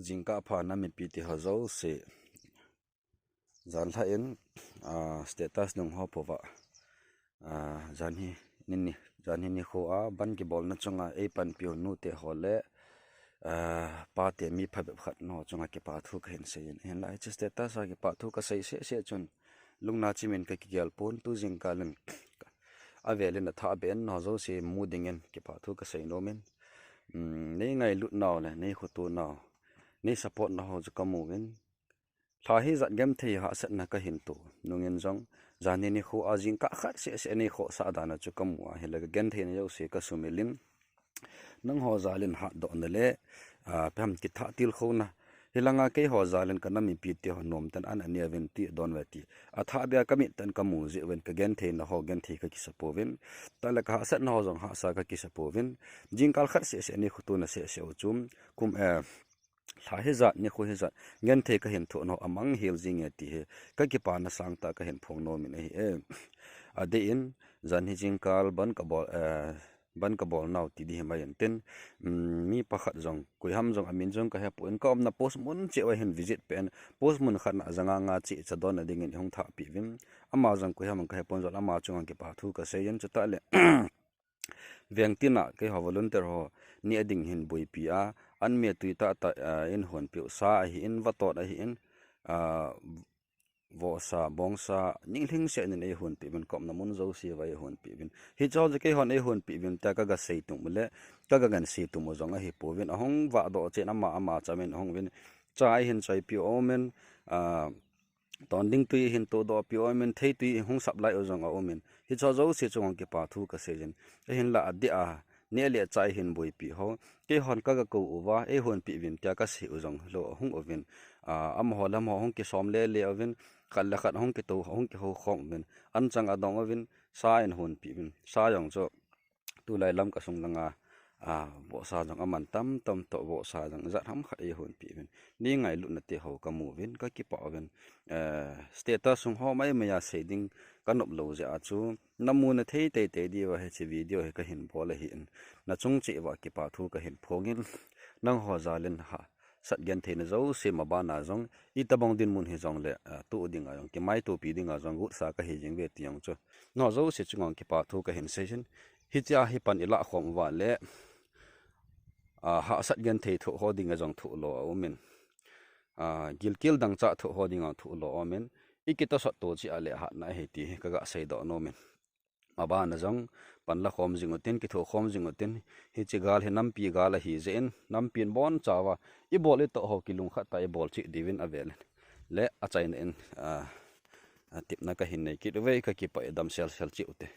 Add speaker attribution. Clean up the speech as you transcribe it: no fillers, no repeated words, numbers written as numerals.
Speaker 1: jingka pha na mi pi ti hazo se zan tha in status nong ho pova zan hi ni kho a ban ki bol na chunga e pan pio nu te hole pa te mi pha be khat no chunga ke pa thu khen se in lai che status a ke pa thu ka sei se chun lungna chimen ka ki gyal pon tu jingka len avelin na tha ben no zo se mu dingen ke pa thu ka sei no men nei ngai lut naw le nei khutu naw nei support na ho chu kamu win thla hi zat gem thei ha sat na ka hin tu nungin jong zani ni khu ajing ka khat se nei kho sa da na chu kamu a helaga gen thei na yo se ka sumelin nang ho zalin ha do na le pam ki tha til kho na hilanga ke ho zalin ka nami pi ti ho nom tan an ania ven ti don wati a tha bia kami tan kamu je wen ka gen thei na ho gen thei ka ki sapovin tala ka sat na ho jong ha sa ka ki sapovin jingkal khat se nei khutu na se chum kum thla he zat ni khu he zat gen thei ka hen tho no amang hil jing ti he ka ki pa na sang ta ka hen phong no min hi ade in zan hi jingkal ban ka bol naw ti di hemayan ten mi pakhat jong koi ham jong amin jong ka he point kom na post mun che wa hen visit pen post mun khan azanga nga chi chadon na ding in hong tha pi vin ama jong koi ham ka he pon jol ama chung ke pa thu ka seyen chata le vengtina ke ho volunteer ho ni ading hin boi pi a an me tuita ta in hon pi sa hi in vatot a hi in vo sa bong sa ningling se ne nei hon pi ben kom na mun zo si vai hon pi bin hi chaw je ke hon ei hon pi bin ta ka ga sei tu mule ka ga gan si tu mo zonga hi po bin ahong wa do che na ma chamen hong bin chai hin chai pi omen ton ding tu hin to do pi omen thei tu hong sap lai o zonga omen hi chaw zo se chong ke pa thu ka se jen hin la adi a ne le chai hin boi pi ho ke hon ka ga ko wa e hon pi bin ta ka si o zong lo hong ovin am ho lam ho hong ke som le ovin khalla khat hong ke to hong ke ho khong ben an chang adong ovin sa en hon pi bin sa yong cho tu lai lam ka sung langa bo sa jong aman tam to bo sa jong zat ham kha e hon pi bin ni ngai lu na te ho ka mu vin ka ki pa ben status sung ho mai maya shading kanop lo ja chu namu na thei te di wa he chi video he ka hin bol hi in na chung chi wa ki pa thu ka hin phongin nang ho zalin ha sat gen thein zo se ma ba na jong I tabong din mun he jong le tu ding a jong ki mai tu pi ding a jong gut sa ka he jing ve ti yong chu no zo se chungong ki pa thu ka hin session hi cha hi pan ila khom wa le ha sat gen thei thu ho ding a jong thu lo o min gil kil dang cha thu ho ding a thu lo o min ikita sot to chi ale ha na he ti ka ga sei do no min aba na jong pan la khom jing oten ki tho khom jing oten hi chi gal he nam pi gal hi zen nam pin bon chawa I bol to ho kilung kha ta I bol chi divin avel le a chain en tip na ka hin nei ki ve ka ki pa dam sel chi ute